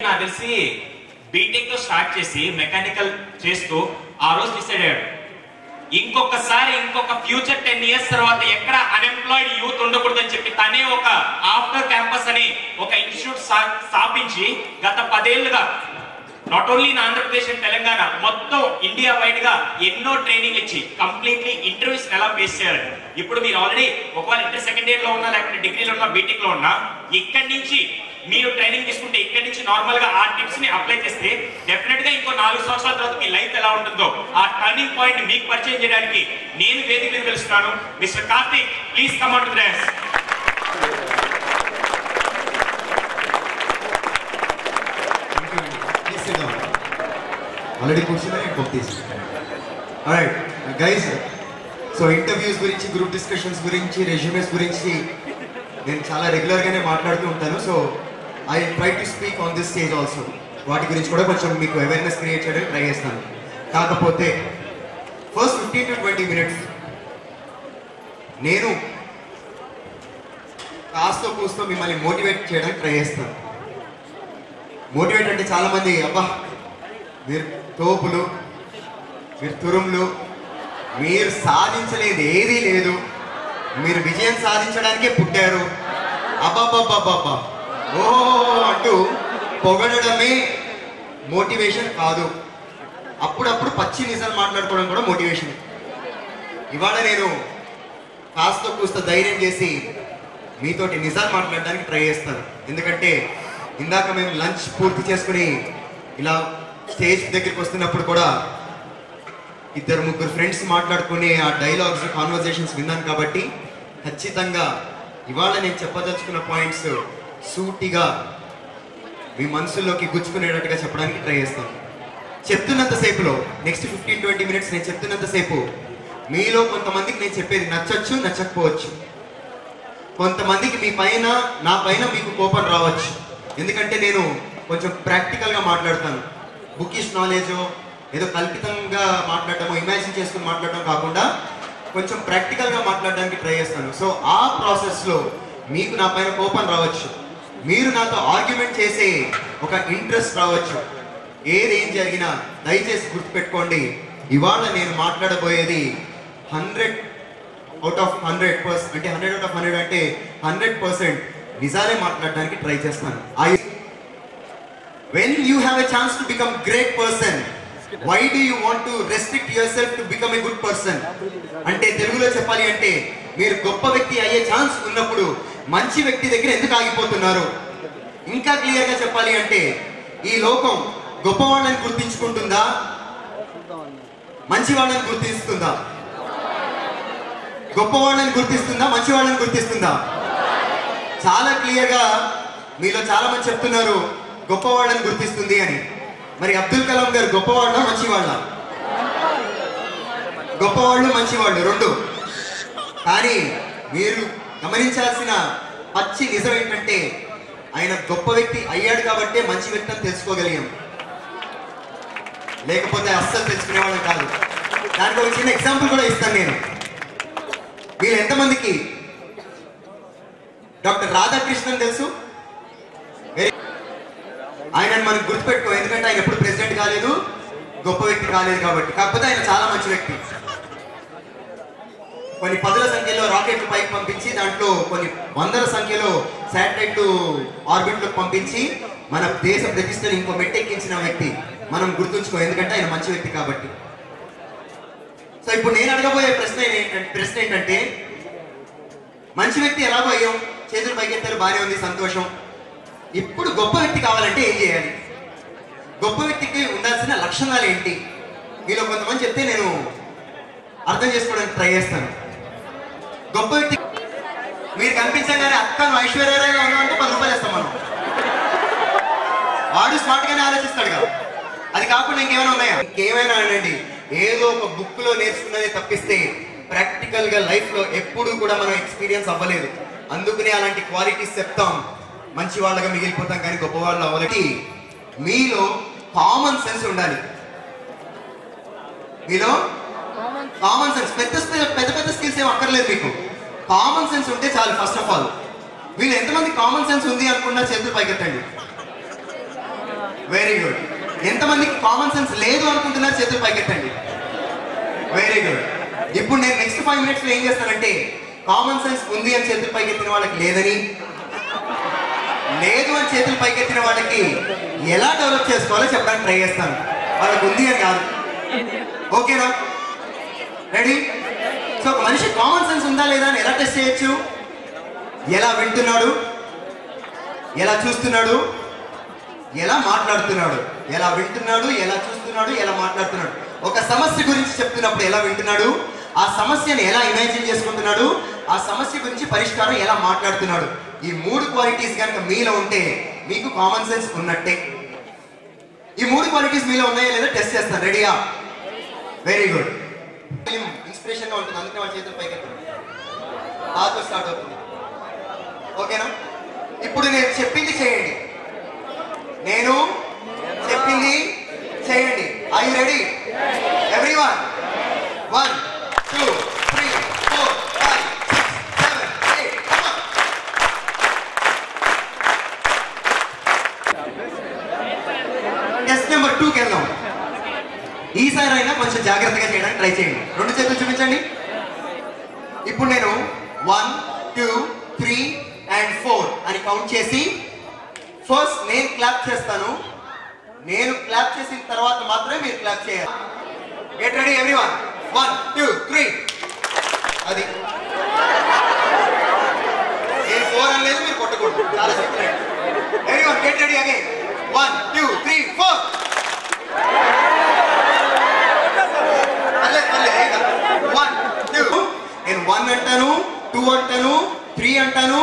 నాకు తెలిసి బీటెక్ తో స్టార్ట్ చేసి మెకానికల్ చేస్తూ ఆ రోజు డిసైడ్ అయ్యాడు, ఇంకొక ఫ్యూచర్ 10 years తర్వాత ఎక్కడ అన్ఎంప్లాయిడ్ యూత్ ఉండకూడదని చెప్పి తనే ఒక ఆఫ్టర్ క్యాంపస్ అని ఒక ఇన్స్టిట్యూట్ స్థాపించి గత 10 ఏళ్లుగా not only in Andhra Pradesh and Telangana మొత్తం ఇండియా వైడ్ గా ఎన్నో ట్రైనింగ్ ఇచ్చి కంప్లీట్లీ ఇంటర్వ్యూస్ ఎలా ఫేస్ చేయాలి. ఇప్పుడు మీరు ఆల్రెడీ ఒకవేళ ఇంటర్ సెకండ్ ఇయర్ లో ఉన్నా లేకపోతే డిగ్రీలో ఉన్నా బీటెక్ లో ఉన్నా ఇక్కడి నుంచి మీరు ట్రైనింగ్ తీసుకుంటే ఇక్కడి నుంచి నార్మల్ గా ఆ టిప్స్ ని అప్లై చేస్తే డెఫినెట్ గా ఇంకో 4 సంవత్సరాల తర్వాత మీ లైఫ్ ఎలా ఉంటుందో ఆ టర్నింగ్ పాయింట్ మీకు పరిచయం చేయడానికి నేను వేదిక మీద పిలుస్తున్నాను. Mister Karthik, please come on to the dais. Already కూర్చున్నాను పంపిస్తాను. ఆల్రైట్ గైస్, సో ఇంటర్వ్యూస్ గురించి, గ్రూప్ డిస్కషన్స్ గురించి, రెజ్యూమెస్ గురించి నేను చాలా రెగ్యులర్గానే మాట్లాడుతూ ఉంటాను. So I try to speak on this stage also. వాటి గురించి కూడా కొంచెం మీకు అవేర్నెస్ క్రియేట్ చేయడానికి ట్రై చేస్తాను. కాకపోతే ఫస్ట్ 15 to 20 minutes నేను కాస్తో కూస్తో మిమ్మల్ని మోటివేట్ చేయడానికి ట్రై చేస్తాను. మోటివేట్ అంటే చాలామంది అబ్బా మీరు తోపులు, మీరు తురుములు, మీరు సాధించలేదు ఏదీ లేదు, మీరు విజయం సాధించడానికే పుట్టారు, అబ్బాబ్బాబ్బాబ్బా ఓహో అంటూ పొగడమే మోటివేషన్ కాదు. అప్పుడప్పుడు పచ్చి నిజాలు మాట్లాడుకోవడం కూడా మోటివేషన్. ఇవాళ నేను కాస్త కూస్త ధైర్యం చేసి మీతోటి నిజాలు మాట్లాడడానికి ట్రై చేస్తాను. ఎందుకంటే ఇందాక మేము లంచ్ పూర్తి చేసుకుని ఇలా స్టేజ్ దగ్గరికి వస్తున్నప్పుడు కూడా 2-3 ఫ్రెండ్స్ మాట్లాడుకుని ఆ డైలాగ్స్, కాన్వర్జేషన్స్ విన్నాను. కాబట్టి ఖచ్చితంగా ఇవాళ నేను చెప్పదలుచుకున్న పాయింట్స్ సూటిగా మీ మనసుల్లోకి గుచ్చుకునేటట్టుగా చెప్పడానికి ట్రై చేస్తాను. చెప్తున్నంతసేపులో నెక్స్ట్ 15-20 minutes నేను చెప్తున్నంతసేపు మీలో కొంతమందికి నేను చెప్పేది నచ్చచ్చు, నచ్చకపోవచ్చు. కొంతమందికి మీ పైన, నా పైన మీకు కోపం రావచ్చు. ఎందుకంటే నేను కొంచెం ప్రాక్టికల్గా మాట్లాడతాను. బుకిష్ నాలెడ్జో ఏదో కల్పితంగా మాట్లాడటమో, ఇమాజిన్ చేసుకుని మాట్లాడటం కాకుండా కొంచెం ప్రాక్టికల్గా మాట్లాడడానికి ట్రై చేస్తాను. సో ఆ ప్రాసెస్లో మీకు నా పైన కోపం రావచ్చు, మీరు నాతో ఆర్గ్యుమెంట్ చేసే ఒక ఇంట్రెస్ట్ రావచ్చు. ఏం జరిగినా దయచేసి గుర్తుపెట్టుకోండి, ఇవాళ నేను మాట్లాడబోయేది 100 out of 100%, అంటే 100 out of 100 అంటే 100% నిజాలే మాట్లాడడానికి ట్రై చేస్తాను. When you have a chance to become great person, why do you want to restrict yourself to become a good person? అంటే తెలుగులో చెప్పాలి అంటే మీరు గొప్ప వ్యక్తి అయ్యే ఛాన్స్ ఉన్నప్పుడు మంచి వ్యక్తి దగ్గర ఎందుకు ఆగిపోతున్నారు? ఇంకా క్లియర్గా చెప్పాలి అంటే ఈ లోకం గొప్ప వాళ్ళని గుర్తించుకుంటుందా, మంచి వాళ్ళని గుర్తిస్తుందా? గొప్ప వాళ్ళని గుర్తిస్తుందా, మంచి వాళ్ళని గుర్తిస్తుందా? చాలా క్లియర్గా మీలో చాలా మంది చెప్తున్నారు గొప్ప వాళ్ళని గుర్తిస్తుంది అని. మరి అబ్దుల్ కలాం గారు గొప్పవాళ్ళ, మంచివాళ్ళ? గొప్పవాళ్ళు, మంచివాళ్ళు రెండు. కానీ మీరు గమనించాల్సిన పచ్చి నిజం ఏంటంటే ఆయన గొప్ప వ్యక్తి అయ్యాడు కాబట్టే మంచి వ్యక్తి అని తెలుసుకోగలిగాం, లేకపోతే అస్సలు తెలుసుకునేవాళ్ళం కాదు. దానికి ఒక చిన్న ఎగ్జాంపుల్ కూడా ఇస్తాను నేను. వీళ్ళు ఎంతమందికి డాక్టర్ రాధాకృష్ణన్ తెలుసు? ఆయనను మనం గుర్తుపెట్టుకో, ఎందుకంటే ఆయన ఎప్పుడు ప్రెసిడెంట్ కాలేదు, గొప్ప వ్యక్తి కాలేదు కాబట్టి. కాకపోతే ఆయన చాలా మంచి వ్యక్తి. కొన్ని 10ల సంఖ్యలో రాకెట్లు పైకి పంపించి దాంట్లో కొన్ని 100ల సంఖ్యలో శాటిలైట్లు ఆర్బిట్లోకి పంపించి మన దేశ ప్రతిష్టని ఇంకో మెట్టెక్కించిన వ్యక్తి. మనం గుర్తుంచుకో, ఎందుకంటే ఆయన మంచి వ్యక్తి కాబట్టి. సో ఇప్పుడు నేను అడగబోయే ప్రశ్న ఏంటంటే మంచి వ్యక్తి ఎలాగో అయ్యాం, చేతులు పైకెత్తారు, బాగానే ఉంది, సంతోషం. ఇప్పుడు గొప్ప వ్యక్తి కావాలంటే ఏం చేయాలి? గొప్ప వ్యక్తికి ఉండాల్సిన లక్షణాలు ఏంటి? మీలో కొంతమంది చెప్తే నేను అర్థం చేసుకోవడానికి ట్రై చేస్తాను. గొప్ప వ్యక్తి మీరు కనిపించగానే అక్కను ఐశ్వర్యరాయగా ఉన్నామంటే 10 రూపాయలు ఇస్తాం మనం. వాడు స్మార్ట్ గానే ఆలోచిస్తాడు కదా. అది కాకుండా ఇంకేమైనా ఉన్నాయా? ఇంకేమైనా అనండి, ఏదో ఒక బుక్ లో నేర్చుకున్నది తప్పిస్తే ప్రాక్టికల్ గా లైఫ్ లో ఎప్పుడు కూడా మనం ఎక్స్పీరియన్స్ అవ్వలేదు. అందుకనే అలాంటి క్వాలిటీస్ చెప్తాం, మంచి వాళ్ళగా మిగిలిపోతాం, కానీ గొప్ప వాళ్ళు అవ్వాలి. మీలో కామన్ సెన్స్ ఉండాలి. మీలో కామన్ సెన్స్, పెద్ద స్కిల్స్ ఏం అక్కర్లేదు, మీకు కామన్ సెన్స్ ఉంటే చాలు. ఫస్ట్ ఆఫ్ ఆల్ మీరు ఎంతమంది కామన్ సెన్స్ ఉంది అనుకున్నా చేతులు పైకెత్తండి. Very good. ఎంతమందికి కామన్ సెన్స్ లేదు అనుకుంటున్నారు చేతులు పైకెత్తండి. Very good. ఇప్పుడు నేను నెక్స్ట్ 5 minutes లో ఏం చేస్తానంటే కామన్ సెన్స్ ఉంది అని చేతులు పైకెత్తిన వాళ్ళకి లేదని, లేదు అని చేతులు పైకెత్తిన వాళ్ళకి ఎలా డెవలప్ చేసుకోవాలో చెప్పడానికి ట్రై చేస్తాను. వాళ్ళకి ఉంది అని కాదు. ఓకేనా? రెడీ? సో ఒక మనిషి కామన్ సెన్స్ ఉందా లేదా అని ఎలా టెస్ట్ చేయొచ్చు? ఎలా వింటున్నాడు, ఎలా చూస్తున్నాడు, ఎలా మాట్లాడుతున్నాడు. ఎలా వింటున్నాడు, ఎలా చూస్తున్నాడు, ఎలా మాట్లాడుతున్నాడు. ఒక సమస్య గురించి చెప్తున్నప్పుడు ఎలా వింటున్నాడు, ఆ సమస్యను ఎలా ఇమాజిన్ చేసుకుంటున్నాడు, ఆ సమస్య గురించి పరిష్కారం ఎలా మాట్లాడుతున్నాడు. ఈ 3 క్వాలిటీస్ కనుక మీలో ఉంటే మీకు కామన్ సెన్స్ ఉన్నట్టే. ఈ 3 క్వాలిటీస్ మీలో ఉన్నాయా లేదా టెస్ట్ చేస్తాను. రెడీయా? Very good. ఇన్స్పిరేషన్ గా ఉంటుంది, అందుకే వాళ్ళ చేతులు పైకి బాగా స్టార్ట్ అవుతుంది. ఓకేనా? ఇప్పుడు నేను చెప్పింది చేయండి. నేను చెప్పింది చేయండి. Are you ready? Everyone. 1 2 3 4 5 6 7 8 come on. Test number 2 కి వెళ్దాం. ఈసారి అయినా కొంచెం జాగ్రత్తగా చేయడానికి ట్రై చేయండి. 2 చేతులు చూపించండి. ఇప్పుడు నేను 1 2 3 and 4 అని కౌంట్ చేసి ఫస్ట్ నేను క్లాప్ చేస్తాను. నేను క్లాప్ చేసిన తర్వాత మాత్రమే మీరు క్లాప్ చేయాలి. Get ready everyone. 1 2 3. అది నేను 4 అనలేదు, మీరు కొట్టకూడదు. చాలా simple. Everyone get ready again. 1 2 3 4. నేను 1 అంటాను, 2 అంటాను, 3 అంటాను,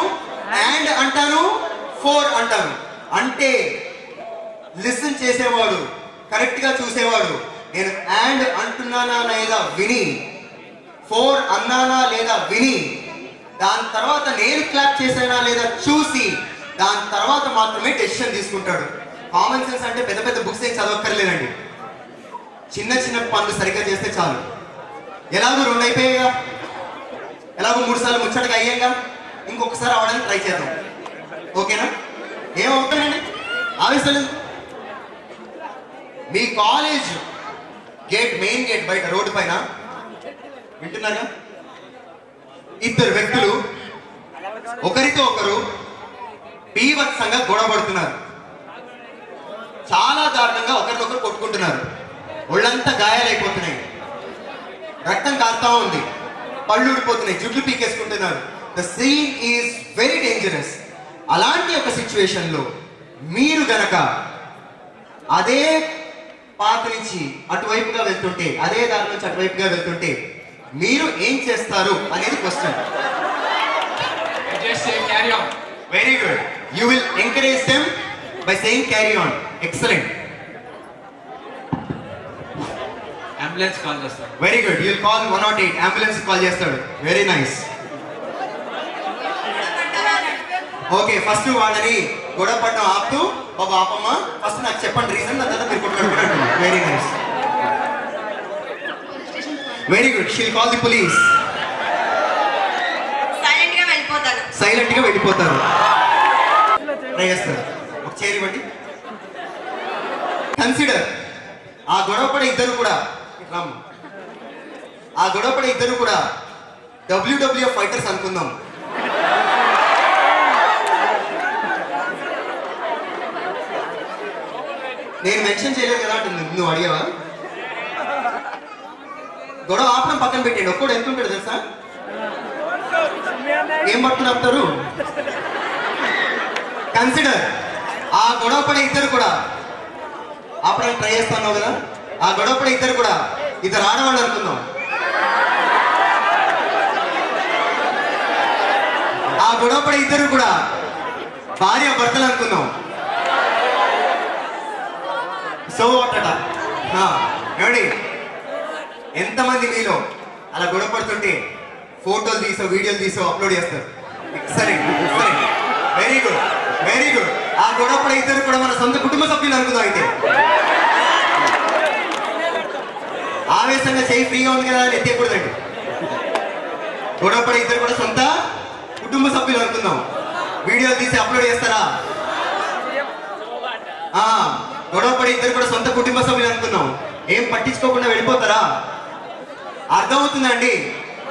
అండ్ అంటాను, 4 అంటాను. అంటే లిసన్ చేసేవాడు, కరెక్ట్ గా చూసేవాడు నేను అండ్ అంటున్నానా లేదా విని, 4 అన్నానా లేదా విని, దాని తర్వాత నేను క్లాప్ చేసానా లేదా చూసి, దాని తర్వాత మాత్రమే డెసిషన్ తీసుకుంటాడు. కామన్ సెన్స్ అంటే పెద్ద పెద్ద బుక్స్ ఏం చదవక్కర్లేదండి. చిన్న చిన్న పనులు సరిగ్గా చేస్తే చాలు. ఎలాగో 2 అయిపోయాయిగా, ఎలాగో 3 సార్లు ముచ్చటగా అయ్యాక ఇంకొకసారి అవడానికి ట్రై చేద్దాం. ఓకేనా? ఏమవుతానండి ఆవేశం లేదు. మీ కాలేజ్ గేట్, మెయిన్ గేట్ బయట రోడ్డు పైన వింటున్నారా, 2 వ్యక్తులు ఒకరితో ఒకరు బీభత్సంగా గొడవపడుతున్నారు. చాలా దారుణంగా ఒకరినొకరు కొట్టుకుంటున్నారు. ఒళ్ళంతా గాయాలైపోతున్నాయి, రక్తం కారుతా ఉంది, పళ్ళు ఊడిపోతున్నాయి, జుట్లు పీకేసుకుంటున్నారు. The scene is very dangerous. అలాంటి ఒక సిచ్యువేషన్ లో మీరు గనక అదే పాత నుంచి అటువైపుగా వెళ్తుంటే, అదే దారి నుంచి అటువైపుగా వెళ్తుంటే మీరు ఏం చేస్తారు అనేది question. Very good. You will encourage them by saying carry on. Excellent. Ambulance call చేస్తాడు. Very good. You will call 108. Ambulance call చేస్తాడు. Very nice. ఓకే, ఫస్ట్ వాళ్ళని గొడవ పడడం ఆపుతూ, బాబు ఆపమ్మ, ఫస్ట్ నాకు చెప్పండి రీజన్, నా తర్వాత మీరు కొట్లాడుకున్నట్టు. Very nice. Very good. She'll call the police. Silent గా వెళ్ళిపోతారు. ట్రై చేస్తారు. ఒక చైర్ ఇవ్వండి. కన్సిడర్ ఆ గొడవపడే ఇద్దరు కూడా WWF ఫైటర్స్ అనుకుందాం. నేను మెన్షన్ చేయలేదు కదా అంటుంది. నువ్వు అడిగావా? గొడవ ఆపడం పక్కన పెట్టండి. ఒక్కడు ఎంత ఉంటాడు తెలుసా? ఏం పట్టుకుని ఆపుతారు? కన్సిడర్ ఆ గొడవ పడే ఇద్దరు కూడా ఆపడానికి ట్రై చేస్తున్నావు కదా, ఆ గొడవ పడే ఇద్దరు కూడా 2 ఆడవాళ్ళు అనుకుందాం. ఆ గొడవ పడే ఇద్దరు కూడా భార్య భర్తలు అనుకుందాం. సో అట్టట ఏమండి, ఎంతమంది మీలో అలా గొడవ పడుతుంటే ఫోటోలు తీసో వీడియోలు తీసో అప్లోడ్ చేస్తారు? Excellent, excellent, very good, very good. ఆ గొడవ పడే ఇద్దరు కూడా మన సొంత కుటుంబ సభ్యులు అనుకుందాం. అయితే ఆవేశంగా చేయి ఫ్రీగా ఉంది కదా అని ఎత్తేయకూడదండి. గొడవ పడే ఇద్దరు కూడా సొంత కుటుంబ సభ్యులు అనుకుందాం. వీడియోలు తీసి అప్లోడ్ చేస్తారా? గొడవపడి ఇద్దరు కూడా సొంత కుటుంబ సభ్యులు అనుకున్నాం, ఏం పట్టించుకోకుండా వెళ్ళిపోతారా? అర్థమవుతుందండి?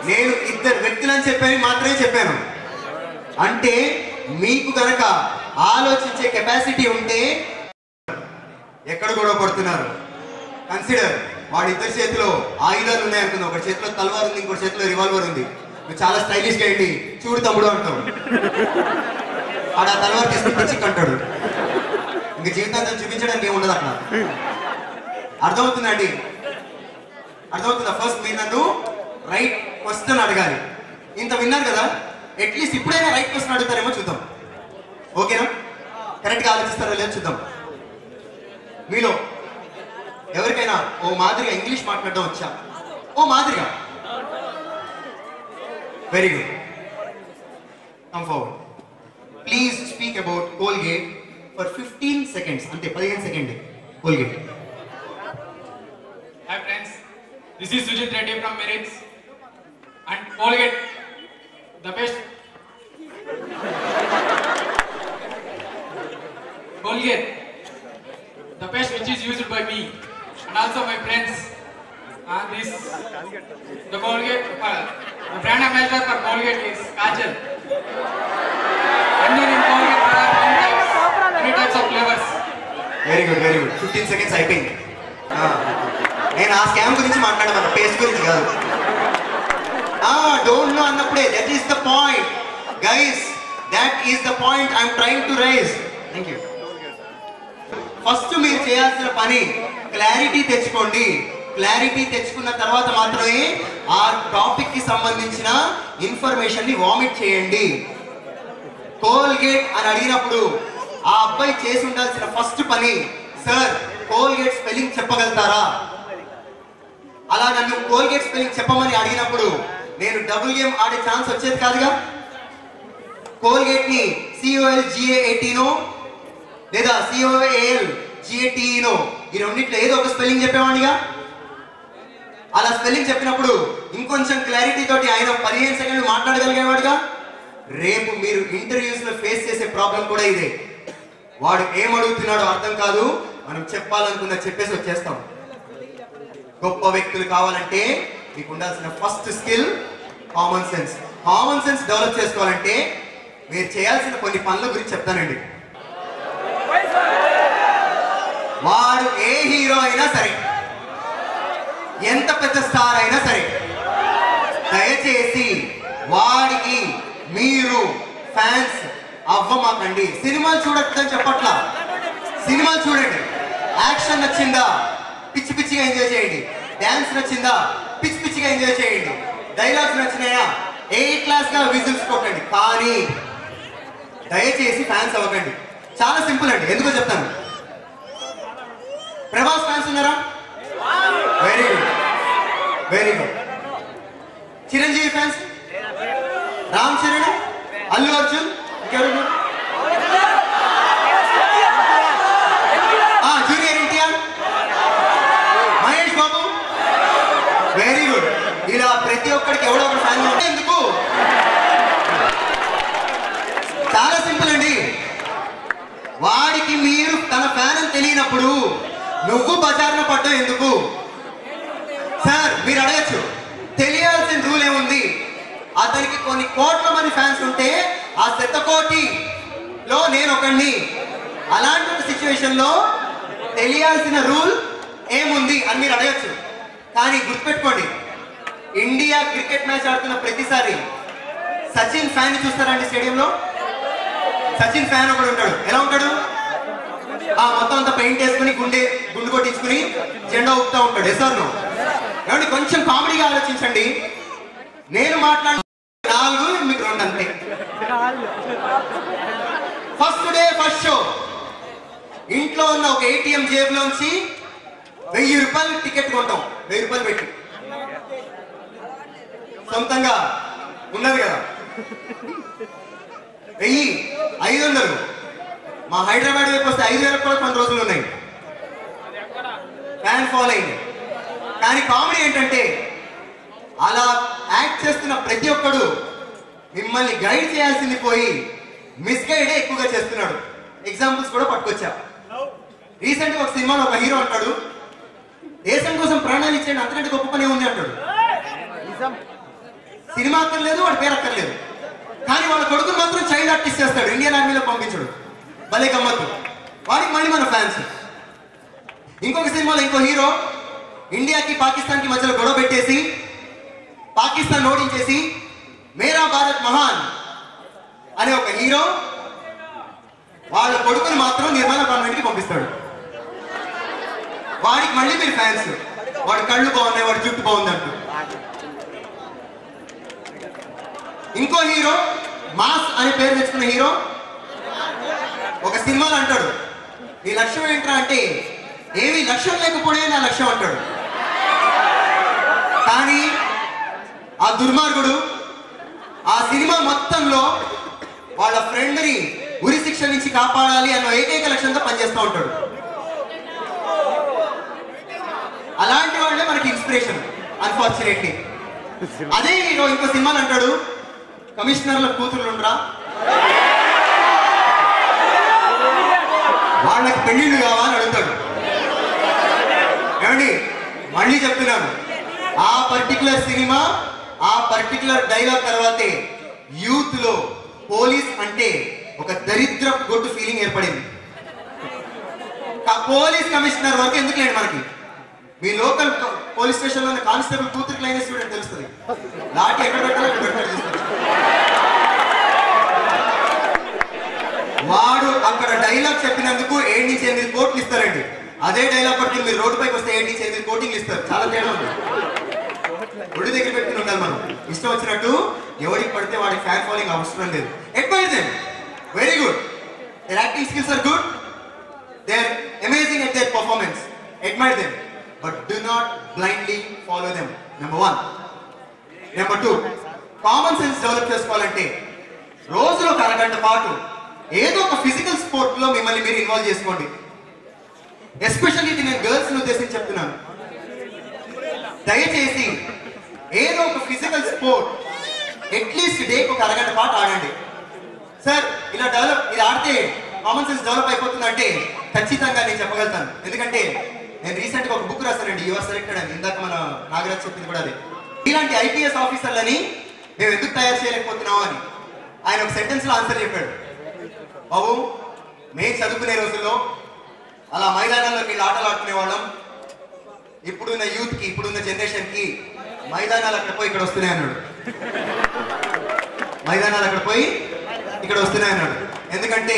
నేను ఇద్దరు వ్యక్తులని చెప్పాను మాత్రమే చెప్పాను. అంటే మీకు కనుక ఆలోచించే కెపాసిటీ ఉంటే ఎక్కడ గొడవ పడుతున్నారు కన్సిడర్. వాడిద్దరి చేతిలో ఆయుధాలు ఉన్నాయి అనుకుందాం, ఒకటి చేతిలో తల్వార్ ఉంది, ఇంకోటి చేతిలో రివాల్వర్ ఉంది. నువ్వు చాలా స్టైలిష్ గా ఏంటి చూడు తమ్ముడు అంటావు, ఆడ తల్వార్ తీసుకుని పిచ్చిక్ అంటాడు. ఇంక జీవితాంతం చూపించడానికి ఏముండదు అక్కడ. అర్థమవుతుందండి? అర్థమవుతుందా? ఫస్ట్ మీరు నన్ను రైట్ క్వశ్చన్ అడగాలి. ఇంత విన్నారు కదా, అట్లీస్ట్ ఇప్పుడైనా రైట్ క్వశ్చన్ అడుగుతారేమో చూద్దాం. ఓకేనా? కరెక్ట్గా ఆలోచిస్తారో లేదో చూద్దాం. మీలో ఎవరికైనా ఓ మాదిరిగా ఇంగ్లీష్ మాట్లాడడం వచ్చా? ఓ మాదిరిగా? Very good. Come forward. Please speak about Colgate for 15 seconds. అంతే, 15 second. Colgate. Hi friends, this is Sujit Reddy from Merits and Colgate, the best. Colgate, the best which is used by me and also my friends. And this, the Colgate, the brand ambassador for Colgate is Kajal. And then in Colgate there are many types of flavors. Very good, very good. 15 seconds అయిపోయింది. నేను ఆ scam గురించి మాట్లాడమన్నా, paste గురించి కాదు. Don't know అన్నప్పుడే that is the point guys, that is the point I'm trying to raise. Thank you. First మీరు చేయాల్సిన పని క్లారిటీ తెచ్చుకోండి. క్లారిటీ తెచ్చుకున్న తర్వాత మాత్రమే ఆ టాపిక్ కి సంబంధించిన ఇన్ఫర్మేషన్ ని వామిట్ చేయండి. కోల్గేట్ అని అడిగినప్పుడు ఆ అబ్బాయి చేసి ఉండాల్సిన ఫస్ట్ పని, సార్ కోల్గేట్ స్పెల్లింగ్ చెప్పగలుగుతారా? అలా నన్ను కోల్గేట్ స్పెల్లింగ్ చెప్పమని అడిగినప్పుడు నేను డబుల్ గేమ్ ఆడే ఛాన్స్ వచ్చేది కాదుగా. కోల్గేట్ ని COLGATనో లేదా COALGATEనో ఈ రెండిట్లో ఏదో ఒక స్పెల్లింగ్ చెప్పేవాడిగా. అలా స్పెల్లింగ్ చెప్పినప్పుడు ఇంకొంచెం క్లారిటీ తోటి ఆయన 15 సెకండ్లు మాట్లాడగలిగేవాడుగా. రేపు మీరు ఇంటర్వ్యూస్ లో ఫేస్ చేసే ప్రాబ్లం కూడా ఇదే. వాడు ఏం అడుగుతున్నాడో అర్థం కాదు, మనం చెప్పాలనుకున్న చెప్పేసి వచ్చేస్తాం. గొప్ప వ్యక్తులు కావాలంటే మీకు ఉండాల్సిన first skill common sense. Common sense develop చేసుకోవాలంటే మీరు చేయాల్సిన కొన్ని పనుల గురించి చెప్తానండి. వాడు ఏ హీరో అయినా సరే, ఎంత పెద్ద స్టార్ అయినా సరే, దయచేసి వాడికి మీరు ఫ్యాన్స్ అవ్వమాకండి. సినిమాలు చూడొద్దని చెప్పట్లా, సినిమాలు చూడండి. యాక్షన్ నచ్చిందా పిచ్చి పిచ్చిగా ఎంజాయ్ చేయండి, డాన్స్ నచ్చిందా పిచ్చి పిచ్చిగా ఎంజాయ్ చేయండి, డైలాగ్స్ నచ్చినాయా ఏ క్లాస్ గా విజిల్స్ కొట్టండి. కానీ దయచేసి ఫ్యాన్స్ అవ్వకండి. చాలా సింపుల్ అండి, ఎందుకో చెప్తాను. ప్రభాస్ ఫ్యాన్స్ ఉన్నారా? Very good, very good. Chiranjeevi fans? Ram Charan, Allu Arjun, ఇంకెవరు? Junior NTR, Mahesh Babu. Very good. ఇలా ప్రతి ఒక్కడికి ఎవడో ఒక ఫ్యాన్ ఉంటే ఎందుకు? చాలా సింపుల్ అండి. వాడికి మీరు తన ఫ్యాన్ అని తెలియనప్పుడు నువ్వు బజార్లో పడ్డం ఎందుకు? సార్ మీరు అడగచ్చు, తెలియాల్సిన రూల్ ఏముంది? అతనికి కొన్ని కోట్ల మంది ఫ్యాన్స్ ఉంటే ఆ శతకోటిలో నేను ఒకడిని. అలాంటి సిచ్యువేషన్ లో తెలియాల్సిన రూల్ ఏముంది అని మీరు అడగచ్చు. కానీ గుర్తుపెట్టుకోండి, ఇండియా క్రికెట్ మ్యాచ్ ఆడుతున్న ప్రతిసారి సచిన్ ఫ్యాన్ చూస్తారండి స్టేడియంలో. సచిన్ ఫ్యాన్ ఒకడు ఉంటాడు. ఎలా ఉంటాడు? మొత్తం అంతా పెయింట్ వేసుకుని గుండు కొట్టించుకుని జెండా ఊపుతా ఉంటాడు. ఎసార్ను ఏమండి, కొంచెం కామెడీగా ఆలోచించండి. నేను మాట్లాడే 4, మీకు 2 అంతే. ఫస్ట్ డే ఫస్ట్ షో ఇంట్లో ఉన్న ఒక ATM జేబులోంచి 1000 రూపాయలు టికెట్ కొంటాం. 1000 రూపాయలు పెట్టి సొంతంగా ఉన్నది కదా. 1000, 500. మా హైదరాబాద్ వైపు వస్తే 5000 కూడా కొన్ని రోజులు ఉన్నాయి. Fan following. కానీ కామెడీ ఏంటంటే అలా యాక్ట్ చేస్తున్న ప్రతి ఒక్కడు మిమ్మల్ని గైడ్ చేయాల్సింది పోయి మిస్గైడే ఎక్కువగా చేస్తున్నాడు. ఎగ్జాంపుల్స్ కూడా పట్టుకొచ్చా. రీసెంట్ గా ఒక సినిమాలో ఒక హీరో అంటాడు, దేశం కోసం ప్రాణాలు ఇచ్చేయండి, అంతకంటే గొప్ప పని ఉంది అంటాడు. సినిమా అక్కర్లేదు, వాడి పేరు అక్కర్లేదు, కానీ వాళ్ళ కొడుకుని మాత్రం చైల్డ్ ఆర్టిస్ట్ చేస్తాడు, ఇండియన్ ఆర్మీలో పంపించడు. భలే గమ్మత్తు. వాడికి మళ్ళీ మన ఫ్యాన్స్. ఇంకొక సినిమాలో ఇంకో హీరో ఇండియాకి పాకిస్తాన్కి మధ్యలో గొడవ పెట్టేసి పాకిస్తాన్ ఓడించేసి మేరా భారత్ మహాన్ అనే ఒక హీరో వాళ్ళ కొడుకుని మాత్రం నిర్మలా కాన్వెంట్కి పంపిస్తాడు. వాడికి మళ్ళీ మీరు ఫ్యాన్స్. వాడి కళ్ళు బాగున్నాయి, వాడి జుట్టు బాగుందంటూ. ఇంకో హీరో మాస్ అనే పేరు తెచ్చుకున్న హీరో ఒక సినిమాలో అంటాడు, నీ లక్ష్యం ఏంట్రా అంటే ఏమి లక్ష్యం లేకపోతే నా లక్ష్యం అంటాడు. కానీ ఆ దుర్మార్గుడు ఆ సినిమా మొత్తంలో వాళ్ళ ఫ్రెండ్ని ఉరి శిక్ష నుంచి కాపాడాలి అన్న ఏకైక లక్ష్యంతో పనిచేస్తూ ఉంటాడు. అలాంటి వాళ్ళే మనకి ఇన్స్పిరేషన్. అన్ఫార్చునేట్లీ అదే హీరో ఇంకో సినిమాలు అంటాడు, కమిషనర్ల కూతుర్లు ఉండరా, వాళ్ళకి పెళ్లిళ్ళు కావాలని అడుగుతాడు. ఏమండి మళ్ళీ చెప్తున్నాను, ఆ పర్టికులర్ సినిమా ఆ పర్టికులర్ డైలాగ్ తర్వాతే యూత్ లో పోలీస్ అంటే ఒక దరిద్ర గొడ్డు ఫీలింగ్ ఏర్పడింది. పోలీస్ కమిషనర్ వరకు ఎందుకు లేండి, మనకి మీ లోకల్ పోలీస్ స్టేషన్ లో కానిస్టేబుల్ కూతురికి లైన్ స్టూడెంట్ తెలుస్తుంది, లాఠీ ఎక్కడ పెట్టాలో అక్కడ పెట్టాలి. వాడు అక్కడ డైలాగ్ చెప్పినందుకు 7 నుంచి 8 కోట్లు ఇస్తారండి. అదే డైలాగ్ పట్టుకుని మీరు రోడ్డు పైకి వస్తే 7 నుంచి 8 కోటింగ్లు ఇస్తారు. చాలా తేడా ఉంది. ఒడి దగ్గర పెట్టుకుని ఉండాలి మనం. ఇష్టం వచ్చినట్టు ఎవరికి పడితే వాడి ఫ్యాన్ ఫాలోయింగ్ అవసరం లేదు. Admire them, very good, their acting skills are good, they are amazing at their performance, admire them, but do not blindly follow them. Number 1. Number 2, common sense develop చేసుకోవాలంటే రోజులో ఒక అరగంట పాటు ఏదో ఒక ఫిజికల్ స్పోర్ట్ లో మిమ్మల్ని మీరు ఇన్వాల్వ్ చేసుకోండి. ఎస్పెషల్లీ ఇది నేను గర్ల్స్ ని ఉద్దేశించి చెప్తున్నాను. దయచేసి ఏదో ఒక ఫిజికల్ స్పోర్ట్ అట్లీస్ట్ డేకి ఒక అరగంట పాటు ఆడండి. సార్ ఇలా ఇది ఆడితే కామన్ సెన్స్ డెవలప్ అయిపోతుందంటే ఖచ్చితంగా నేను చెప్పగలుగుతాను. ఎందుకంటే నేను రీసెంట్ గా ఒక బుక్ రాశానండి, యువర్ సెలెక్టెడ్ అని. ఇందాక మన నాగరాజ్ చెప్పింది కూడా అదే. ఇలాంటి ఐపీఎస్ ఆఫీసర్లని మేము ఎందుకు తయారు చేయలేకపోతున్నాం అని ఆయన ఒక సెంటెన్స్ లో ఆన్సర్ చెప్పాడు. బాబు, మేము చదువుకునే రోజుల్లో అలా మైదానాల్లోకి వెళ్ళి ఆటలు ఆడుకునే వాళ్ళం. ఇప్పుడున్న యూత్ కి, ఇప్పుడున్న జనరేషన్ కి మైదానాలు అక్కడ పోయి ఇక్కడ వస్తున్నాయి అన్నాడు. మైదానాలు అక్కడ పోయి ఇక్కడ వస్తున్నాయి అన్నాడు. ఎందుకంటే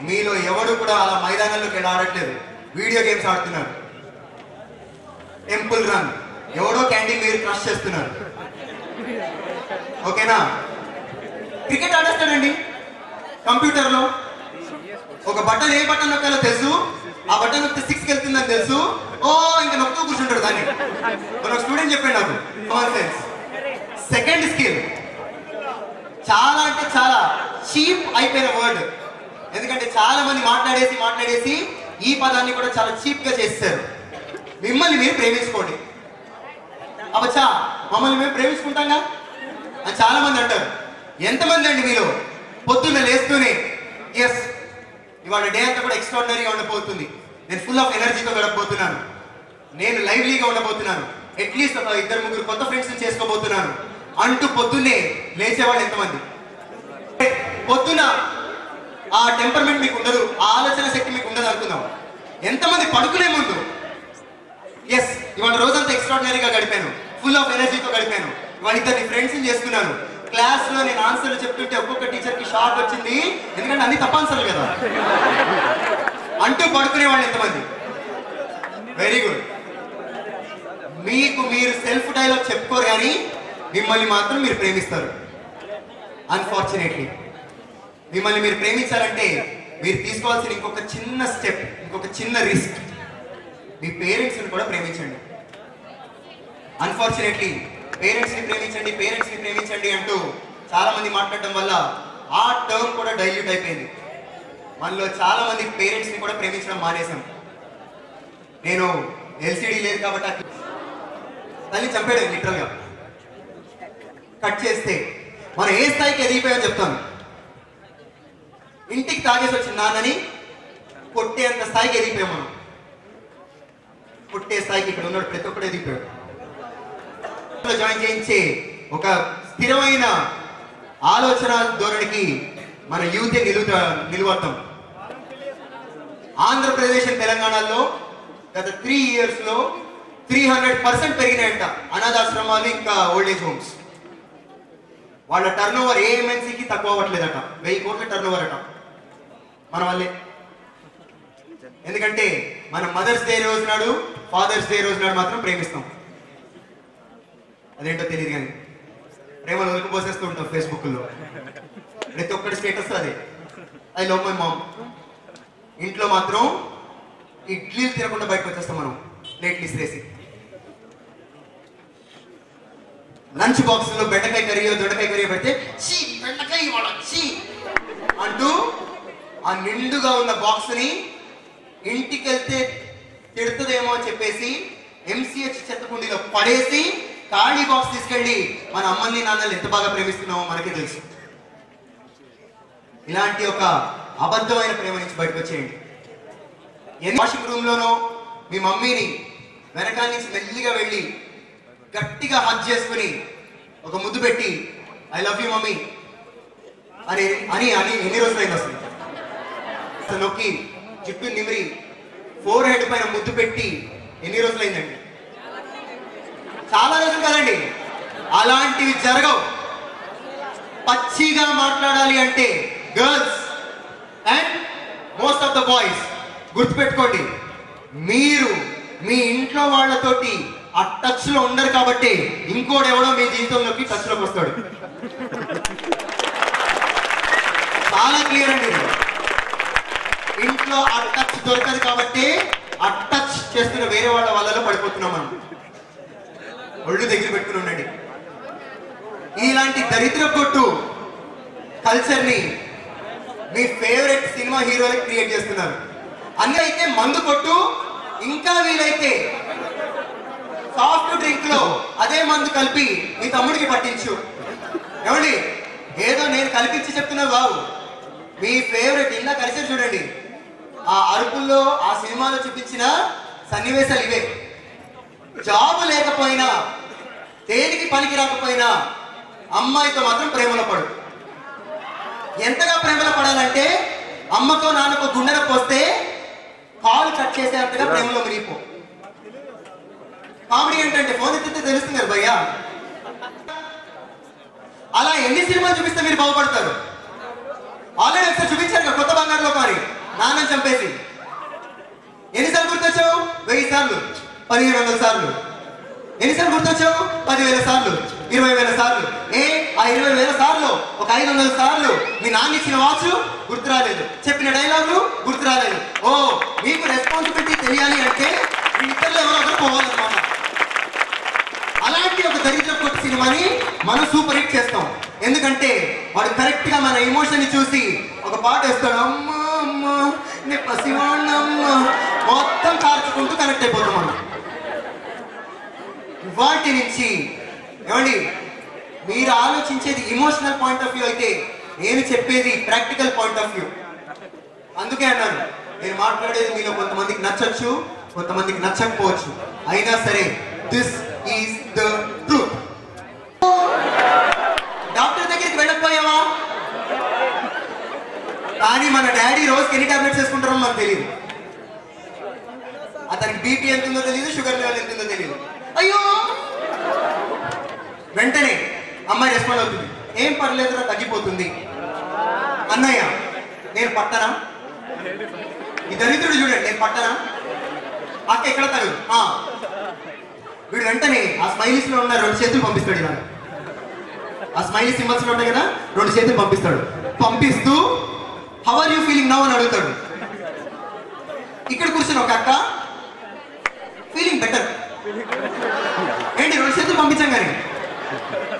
మీలో ఎవడు కూడా అలా మైదానాల్లోకి వెళ్ళి ఆడట్లేదు, వీడియో గేమ్స్ ఆడుతున్నారు. టెంపుల్ రన్, ఎవడో క్యాండీ మీరు క్రష్ చేస్తున్నారు. ఓకేనా? క్రికెట్ ఆడేస్తాడండి కంప్యూటర్ లో. ఒక బటన్ ఏ బటన్ నొక్కాలో తెలుసు, ఆ బటన్ నొక్కితే 6కి వెళ్తుందని తెలుసు. ఓ ఇంకా నొక్కుతూ కూర్చుంటాడు దాన్ని. మన స్టూడెంట్ చెప్పాడు నాకు, కామన్ సెన్స్. సెకండ్ స్కిల్ చాలా అంటే చాలా చీప్ అయిపోయిన వర్డ్. ఎందుకంటే చాలా మంది మాట్లాడేసి ఈ పదాన్ని కూడా చాలా చీప్ గా చేస్తారు. మిమ్మల్ని మీరు ప్రేమించుకోండి. అవచ్చా మమ్మల్ని మేము ప్రేమించుకుంటాంగా అని చాలా మంది అంటారు. ఎంతమంది అండి మీలో పొద్దున్న లేస్తూనే ఎస్ ఇవాళ డే అంతా కూడా ఎక్స్ట్రాడినరీగా ఉండబోతుంది, నేను ఫుల్ ఆఫ్ ఎనర్జీతో గడపబోతున్నాను, నేను లైవ్లీగా ఉండబోతున్నాను, అట్లీస్ట్ ఒక 2-3 కొత్త ఫ్రెండ్స్ చేసుకోబోతున్నాను అంటూ పొద్దున్నే లేచేవాళ్ళు ఎంతమంది? పొద్దున ఆ టెంపర్మెంట్ మీకు ఉండదు, ఆ ఆలోచన శక్తి మీకు ఉండదు అనుకుందాం. ఎంతమంది పడుకునే ముందు ఎస్ ఇవాళ రోజంతా ఎక్స్ట్రాడినరీగా గడిపాను, ఫుల్ ఆఫ్ ఎనర్జీతో గడిపాను, ఇవాళ 2 ఫ్రెండ్స్ చేసుకున్నాను, క్లాస్ లో నేను ఆన్సర్లు చెప్తుంటే ఒక్కొక్క టీచర్ కి షాక్ వచ్చింది, ఎందుకంటే అన్ని తప్ప ఆన్సర్లు కదా అంటూ పడుకునే వాళ్ళు ఎంతమంది? Very good. మీకు మీరు సెల్ఫ్ డైలాగ్ చెప్పుకోరు కానీ మిమ్మల్ని మాత్రం మీరు ప్రేమిస్తారు. అన్ఫార్చునేట్లీ మిమ్మల్ని మీరు ప్రేమించాలంటే మీరు తీసుకోవాల్సిన ఇంకొక చిన్న స్టెప్, ఇంకొక చిన్న రిస్క్, మీ పేరెంట్స్ని కూడా ప్రేమించండి. అన్ఫార్చునేట్లీ పేరెంట్స్ని ప్రేమించండి అంటూ చాలా మంది మాట్లాడడం వల్ల ఆ టర్మ్ కూడా డైల్యూట్ అయిపోయింది. మనలో చాలా మంది పేరెంట్స్ని కూడా ప్రేమించడం మానేశాం. నేను ఎల్సిడి లేదు కాబట్టి తల్లి చంపాడు లిటరల్ గా. కట్ చేస్తే మనం ఏ స్థాయికి ఎదిగిపోయామో చెప్తాను. ఇంటికి తాగేసి వచ్చిన నాన్నని కొట్టేంత స్థాయికి ఎదిగిపోయాం మనం. పుట్టే స్థాయికి ఇక్కడ ఉన్నాడు ప్రతి ఒక్కడే దిగాడు. జాయిన్ చేయించే ఒక స్థిరమైన ఆలోచన ధోరణికి మన యూతే నిలువతాం. ఆంధ్రప్రదేశ్ తెలంగాణలో గత 3 years లో 300% పెరిగినాయంట అనాథాశ్రమాలు ఇంకా ఓల్డేజ్ హోమ్స్. వాళ్ళ టర్న్ ఓవర్ ఏఎంఎన్సీకి తక్కువ అవ్వట్లేదట. 1000 కోట్ల టర్న్ ఓవర్ అట మన వల్లే. ఎందుకంటే మన మదర్స్ డే రోజు నాడు, ఫాదర్స్ డే రోజు నాడు మాత్రం ప్రేమిస్తాం. అదేంటో తెలియదు కానీ ప్రేమను వరకు పోసేస్తూ ఉంటాం ఫేస్బుక్లో. ప్రతి ఒక్కటి స్టేటస్ అదే, ఐ లవ్ మై మామ్. ఇంట్లో మాత్రం ఇడ్లీలు తినకుండా బయటకు వచ్చేస్తాం మనం, ప్లేట్లు ఇసిరేసి. లంచ్ బాక్స్ లో బెండకాయ కర్రీ, దొండకాయ కర్రీ పెడితే చీ బెండకాయ ఇవాళ చీ అంటూ ఆ నిండుగా ఉన్న బాక్స్ ని ఇంటికి వెళ్తే తిడుతుందేమో అని చెప్పేసి ఎంసీహెచ్ చెత్తకుండీలో పడేసి ఖాళీ బాక్స్ తీసుకెళ్ళి మన అమ్మని నాన్నలు ఎంత బాగా ప్రేమిస్తున్నామో మనకే తెలుసు. ఇలాంటి ఒక అబద్ధమైన ప్రేమ నుంచి బయటకు వచ్చేయండి. వాషింగ్ రూమ్ లోనో మీ మమ్మీని వెనకాల నుంచి మెల్లిగా వెళ్ళి గట్టిగా హగ్ చేసుకుని ఒక ముద్దు పెట్టి ఐ లవ్ యూ మమ్మీ అని అని అని ఎన్ని రోజులైంది అసలు? నొక్కి జుట్టు నిమిరి ఫోర్ హెడ్ పైన ముద్దు పెట్టి ఎన్ని రోజులైందండి? చాలా రోజులు కదండి. అలాంటివి జరగవు. పచ్చిగా మాట్లాడాలి అంటే girls and most of the boys గుర్తుపెట్టుకోండి, మీరు మీ ఇంట్లో వాళ్ళతోటి ఆ టచ్ లో ఉండరు కాబట్టి ఇంకోటి ఎవడో మీ జీవితంలోకి టచ్ లోకి వస్తాడు. చాలా క్లియర్ అండి. ఇంట్లో ఆ టచ్ దొరకదు కాబట్టి ఆ టచ్ చేస్తున్న వేరే వాళ్ళ వాళ్ళలో పడిపోతున్నాం మనం. ఒళ్ళు దగ్గర పెట్టుకుని ఉండండి. ఇలాంటి దరిద్ర కొట్టు కల్చర్ ని మీ ఫేవరెట్ సినిమా హీరోలకి క్రియేట్ చేస్తున్నారు. అన్నీ అయితే మందు కొట్టు, ఇంకా వీలైతే సాఫ్ట్ డ్రింక్ లో అదే మందు కలిపి మీ తమ్ముడికి పట్టించు. ఏమండి, ఏదో నేను కల్పించి చెప్తున్నా బాబు. మీ ఫేవరెట్ ఇలా కలిసి చూడండి, ఆ అరుపుల్లో ఆ సినిమాలో చూపించిన సన్నివేశాలు ఇవే. జాబ్ లేకపోయినా, దేనికి పనికి రాకపోయినా అమ్మాయితో మాత్రం ప్రేమలో పడు. ఎంతగా ప్రేమలో పడాలంటే అమ్మకో నాన్నకో గుండెలో పోస్తే కాలు కట్ చేసేంతగా ప్రేమలో మునిగిపో. కామెడీ ఏంటంటే ఫోన్ ఎత్తితే తెలుస్తుంది కదా భయ్యా. అలా ఎన్ని సినిమాలు చూపిస్తే మీరు బాగుపడతారు? ఆల్రెడీ ఒకసారి చూపించారు కదా కొత్త బంగారులో కానీ నాన్నని చంపేసి. ఎన్నిసార్లు గుర్తొచ్చావు? 1000 సార్లు, 1500 సార్లు. ఎన్నిసార్లు గుర్తొచ్చావు? 10,000 సార్లు, 20,000 సార్లు. ఆ 20,000 సార్లు ఒక 500 సార్లు మీ నాన్న ఇచ్చిన వాచ్ గుర్తు రాలేదు, చెప్పిన డైలాగులు గుర్తు రాలేదు. ఓ, మీకు రెస్పాన్సిబిలిటీ తెలియాలి అంటే మీ ఇద్దరు ఎవరో ఒకరు పోవాలన్నమాట. అలాంటి ఒక దరిద్ర కొట్టు సినిమాని మనం సూపర్ హిట్ చేస్తాం. ఎందుకంటే వాడు కరెక్ట్ గా మన ఎమోషన్ ని చూసి ఒక పాట వేస్తాడు, అమ్మ అమ్మ నే పసివాణమ్మ, మొత్తం కార్చుకుంటూ కనెక్ట్ అయిపోతాం మనం. వాటి నుంచి ఏమండి, మీరు ఆలోచించేది ఇమోషనల్ పాయింట్ ఆఫ్ వ్యూ అయితే నేను చెప్పేది ప్రాక్టికల్ పాయింట్ ఆఫ్ వ్యూ. అందుకే అన్నాను, నేను మాట్లాడేది మీలో కొంతమందికి నచ్చచ్చు, కొంతమందికి నచ్చకపోవచ్చు. అయినా సరే this is the truth. Doctor దగ్గరికి వెళ్ళకపోయావా? కానీ మన డాడీ రోజుకి ఎన్ని టాబ్లెట్స్ వేసుకుంటారో మనకు తెలియదు. అతనికి బీపీ ఎంత ఉందో తెలియదు, షుగర్ లెవెల్ ఎంత ఉందో తెలియదు. అయ్యో, వెంటనే అమ్మాయి రెస్పాండ్ అవుతుంది, ఏం పర్లేదురా తగ్గిపోతుంది. అన్నయ్య నేను పట్టనా? ఈ దరిద్రుడు చూడండి, నేను పట్టనా? అక్క ఎక్కడ తగదు. వీడు వెంటనే ఆ స్మైలీస్ లో ఉన్న 2 చేతులు పంపిస్తాడు. ఇలా ఆ స్మైలీ సింబల్స్ లో ఉంటాయి కదా, 2 చేతులు పంపిస్తాడు. పంపిస్తూ how are you feeling now అని అడుగుతాడు. ఇక్కడ కూర్చొని ఒక అక్క ఫీలింగ్ బెటర్ ఏంటి 2 చేతులు పంపించాం కానీ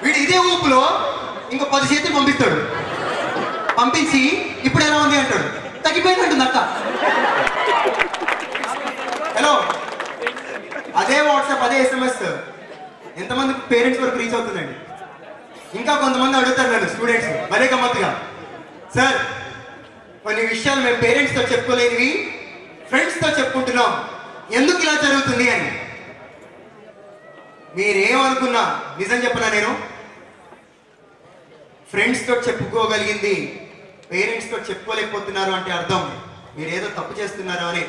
వీడు ఇదే ఊపులో ఇంకో 10 చేతులు పంపిస్తాడు. పంపించి ఇప్పుడు ఎలా ఉంది అంటాడు. తగ్గిపోయింది అంటుంది అక్క. హలో, అదే వాట్సాప్, అదే SMS ఎంతమంది పేరెంట్స్ వరకు రీచ్ అవుతుందండి? ఇంకా కొంతమంది అడుగుతారు నన్ను, స్టూడెంట్స్ మరే గమ్మత్తుగా, సార్ కొన్ని విషయాలు మేము పేరెంట్స్తో చెప్పుకోలేనివి ఫ్రెండ్స్తో చెప్పుకుంటున్నాం, ఎందుకు ఇలా జరుగుతుంది అని. మీరేమనుకున్నా నిజం చెప్పనా, నేను ఫ్రెండ్స్ తో చెప్పుకోగలిగింది పేరెంట్స్ తో చెప్పుకోలేకపోతున్నారు అంటే అర్థం మీరేదో తప్పు చేస్తున్నారు అని.